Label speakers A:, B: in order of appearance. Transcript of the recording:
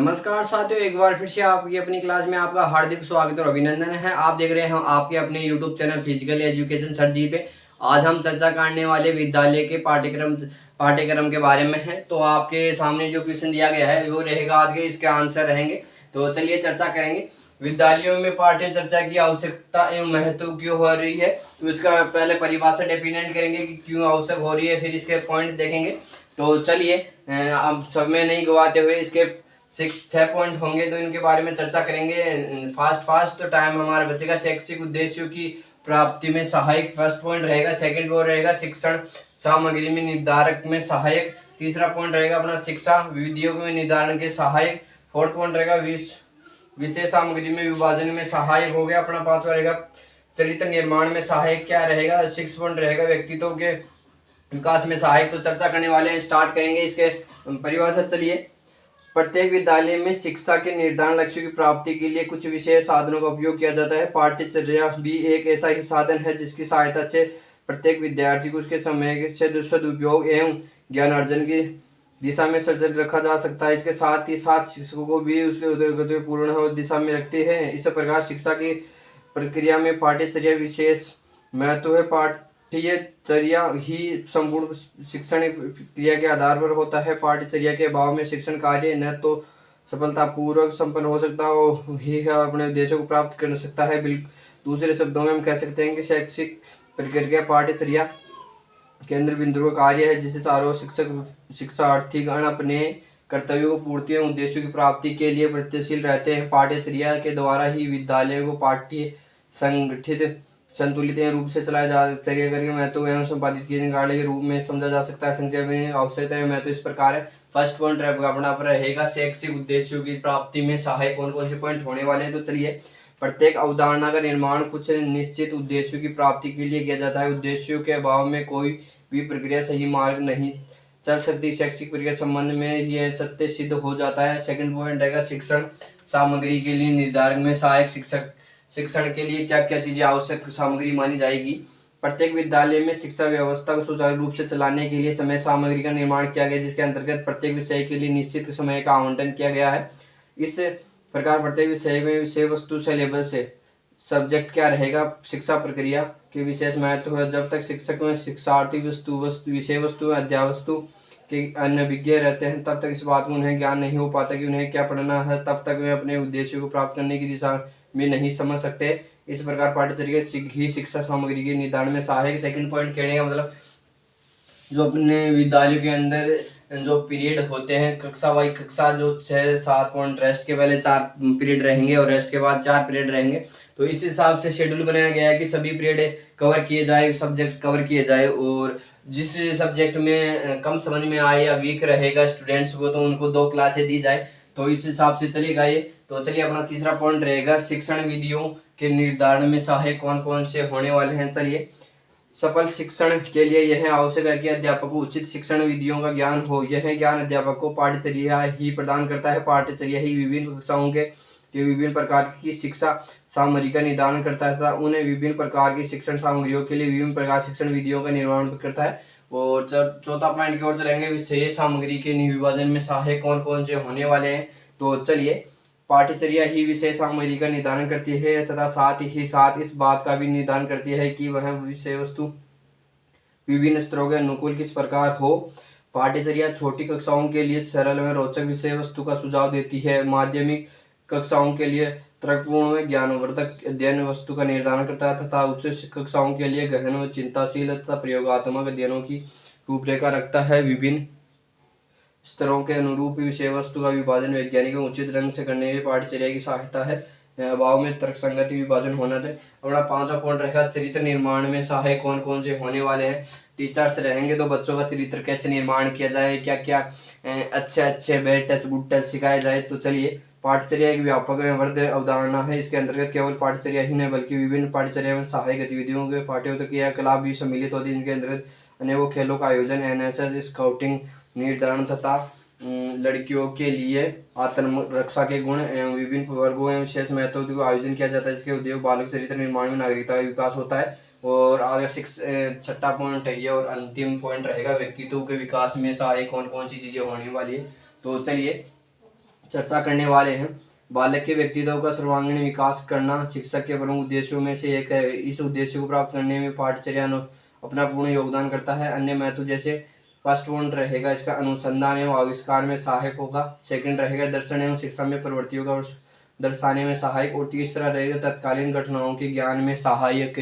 A: नमस्कार साथियों, एक बार फिर से आपकी अपनी क्लास में आपका हार्दिक स्वागत और अभिनंदन है। आप देख रहे हैं आपके अपने YouTube channel physical education sir ji पे। आज हम चर्चा करने वाले विद्यालय के पाठ्यक्रम के बारे में है। तो आपके सामने जो क्वेश्चन दिया गया है वो रहेगा आज के, इसके आंसर रहेंगे। तो चलिए चर्चा करेंगे। विद्यालयों में पाठ्य चर्चा की आवश्यकता एवं महत्व क्यों हो रही है, तो इसका पहले परिभाषा डेफिनेट करेंगे कि क्यों आवश्यक हो रही है, फिर इसके पॉइंट देखेंगे। तो चलिए अब समय नहीं गवाते हुए इसके 6 पॉइंट होंगे तो इनके बारे में चर्चा करेंगे फास्ट। तो टाइम हमारा बचेगा। शैक्षिक उद्देश्यों की प्राप्ति में सहायक फर्स्ट पॉइंट रहेगा। सेकंड पॉइंट रहेगा शिक्षण सामग्री में निर्धारक में सहायक। तीसरा पॉइंट रहेगा अपना शिक्षा विधियों में निर्धारण के सहायक। फोर्थ पॉइंट रहेगा विषय सामग्री में विभाजन में सहायक हो गया अपना। पांचवा रहेगा चरित्र निर्माण में सहायक क्या रहेगा। 6 पॉइंट रहेगा व्यक्तित्व के विकास में सहायक। तो चर्चा करने वाले हैं, स्टार्ट करेंगे इसके परिभाषा। चलिए, प्रत्येक विद्यालय में शिक्षा के निर्धारण लक्ष्यों की प्राप्ति के लिए कुछ विशेष साधनों का उपयोग किया जाता है। पाठ्यचर्या भी एक ऐसा ही साधन है जिसकी सहायता से प्रत्येक विद्यार्थी को उसके समय से सदुपयोग एवं ज्ञान अर्जन की दिशा में सजग रखा जा सकता है। इसके साथ ही साथ शिक्षकों को भी उसके उद्देश्य पूर्ण दिशा में रखते हैं। इस प्रकार शिक्षा की प्रक्रिया में पाठ्यचर्या विशेष महत्व है। पाठ्यचर्या ही संपूर्ण शिक्षण क्रिया के आधार पर होता है। पाठ्यचर्या के अभाव में शिक्षण कार्य न तो सफलतापूर्वक संपन्न हो सकता हो ही है, अपने उद्देश्यों को प्राप्त कर सकता है। दूसरे शब्दों में हम कह सकते हैं कि शैक्षिक प्रक्रिया पाठ्यचर्या केंद्र बिंदु का कार्य है, जिसे चारों शिक्षार्थीगण अपने कर्तव्यों को पूर्ति एवं उद्देश्यों की प्राप्ति के लिए प्रयत्नशील रहते हैं। पाठ्यचर्या के द्वारा ही विद्यालयों को पाठ्य संगठित संतुलित रूप से चलाया जा चर्या करके महत्व एवं संपादित किए जाने के रूप में समझा जा सकता है। संक्षेप में आवश्यकता एवं महत्व इस प्रकार है। फर्स्ट पॉइंट अपना पर रहेगा शैक्षिक उद्देश्यों की प्राप्ति में सहायक कौन कौन से पॉइंट होने वाले हैं। तो चलिए, प्रत्येक अवधारणा का निर्माण कुछ निश्चित उद्देश्यों की प्राप्ति के लिए किया जाता है। उद्देश्यों के अभाव में कोई भी प्रक्रिया सही मार्ग नहीं चल सकती। शैक्षिक प्रक्रिया संबंध में यह सत्य सिद्ध हो जाता है। सेकंड पॉइंट रहेगा शिक्षण सामग्री के लिए निर्धारण में सहायक। शिक्षण के लिए क्या क्या चीजें आवश्यक सामग्री मानी जाएगी। प्रत्येक विद्यालय में शिक्षा व्यवस्था को सुचारू रूप से चलाने के लिए समय सामग्री का निर्माण किया गया, जिसके अंतर्गत प्रत्येक विषय के लिए निश्चित समय का आवंटन किया गया है। इस प्रकार प्रत्येक विषय में विषय वस्तु सिलेबस से सब्जेक्ट क्या रहेगा। शिक्षा प्रक्रिया के विशेष महत्व है। जब तक शिक्षक में शिक्षार्थी विषय वस्तु अध्यावस्तु के अन्य विज्ञ रहते हैं, तब तक इस बात को उन्हें ज्ञान नहीं हो पाता कि उन्हें क्या पढ़ना है। तब तक वे अपने उद्देश्यों को प्राप्त करने की दिशा में नहीं समझ सकते। इस प्रकार पाठ्यचर्या ही शिक्षा सामग्री के निर्धारण में सहायक। सेकंड पॉइंट कहने का मतलब जो अपने विद्यालयों के अंदर जो पीरियड होते हैं कक्षा जो 6-7 पॉइंट रेस्ट के पहले 4 पीरियड रहेंगे और रेस्ट के बाद 4 पीरियड रहेंगे। तो इस हिसाब से शेड्यूल बनाया गया है कि सभी पीरियड कवर किए जाए, सब्जेक्ट कवर किए जाए। और जिस सब्जेक्ट में कम समझ में आए या वीक रहेगा स्टूडेंट्स को, तो उनको 2 क्लासें दी जाए। तो इस हिसाब से चलेगा ये। तो चलिए, अपना तीसरा पॉइंट रहेगा शिक्षण विधियों के निर्धारण में सहायक कौन कौन से होने वाले हैं। चलिए, सफल शिक्षण के लिए यह आवश्यक है कि अध्यापक को उचित शिक्षण विधियों का ज्ञान हो। यह ज्ञान अध्यापक को पाठ्यचर्या ही प्रदान करता है। पाठ्यचर्या ही विभिन्न कक्षाओं के विभिन्न प्रकार की शिक्षा सामग्री का निर्धारण करता है तथा उन्हें विभिन्न प्रकार की शिक्षण सामग्रियों के लिए विभिन्न प्रकार शिक्षण विधियों का निर्माण करता है। और चौथा पॉइंट की ओर चलेंगे, विषय सामग्री के विभाजन में सहायक कौन कौन से होने वाले हैं। तो चलिए, पाठ्यचर्या ही विषय सामग्री का निर्धारण करती है तथा साथ ही साथ इस बात का भी निर्धारण करती है कि वह विषय वस्तु विभिन्न स्तरों के अनुकूल किस प्रकार हो। पाठ्यचर्या छोटी कक्षाओं के लिए सरल एवं रोचक विषय वस्तु का सुझाव देती है। माध्यमिक कक्षाओं के लिए तर्कपूर्ण व ज्ञानवर्धक अध्ययन वस्तु का निर्धारण करता है तथा उच्च कक्षाओं के लिए गहन व चिंताशील तथा प्रयोगात्मक अध्ययनों की रूपरेखा रखता है। विभिन्न स्तरों के अनुरूप विषय वस्तु का विभाजन वैज्ञानिक उचित ढंग से करने में पाठ्यचर्या की सहायता है। अभाव में तर्कसंगत विभाजन होना चाहिए। अपना 5वां पॉइंट रहेगा चरित्र निर्माण में सहायक कौन कौन से होने वाले हैं। टीचर्स रहेंगे तो बच्चों का चरित्र कैसे निर्माण किया जाए, क्या क्या अच्छे बैड टच गुड टच सिखाया जाए। तो चलिए, पाठ्यचर्या एक व्यापक एवं वर्ध अवधारणा है। इसके अंतर्गत केवल पाठ्यचर्या ही नहीं बल्कि विभिन्न पाठ्यचर्या में सहायक गतिविधियों के पाठ्यक्रम क्रियाकलाप भी सम्मिलित होते हैं। इनके अंतर्गत अनेकों खेलों का आयोजन, एनएसएस, स्काउटिंग निर्धारण तथा लड़कियों के लिए आत्मरक्षा के गुण एवं विभिन्न वर्गों एवं विशेष महत्व का आयोजन किया जाता है। इसके उद्योग बालक चरित्र निर्माण में नागरिकता का विकास होता है। और आगे 6 पॉइंट है ये और अंतिम पॉइंट रहेगा व्यक्तित्व के विकास में सहायक कौन कौन सी चीजें होने वाली है। तो चलिए चर्चा करने वाले हैं। बालक के व्यक्तित्व का सर्वांगीण विकास करना शिक्षक के प्रमुख उद्देश्यों में से एक है। इस उद्देश्य को प्राप्त करने में पाठचर्या अपना पूर्ण योगदान करता है। अन्य महत्व जैसे फर्स्ट पॉइंट रहेगा इसका अनुसंधान एवं आविष्कार में सहायक होगा। सेकंड रहेगा दर्शन एवं शिक्षा में प्रवृत्तियों का दर्शाने में सहायक। और तीसरा रहेगा तत्कालीन घटनाओं के ज्ञान में सहायक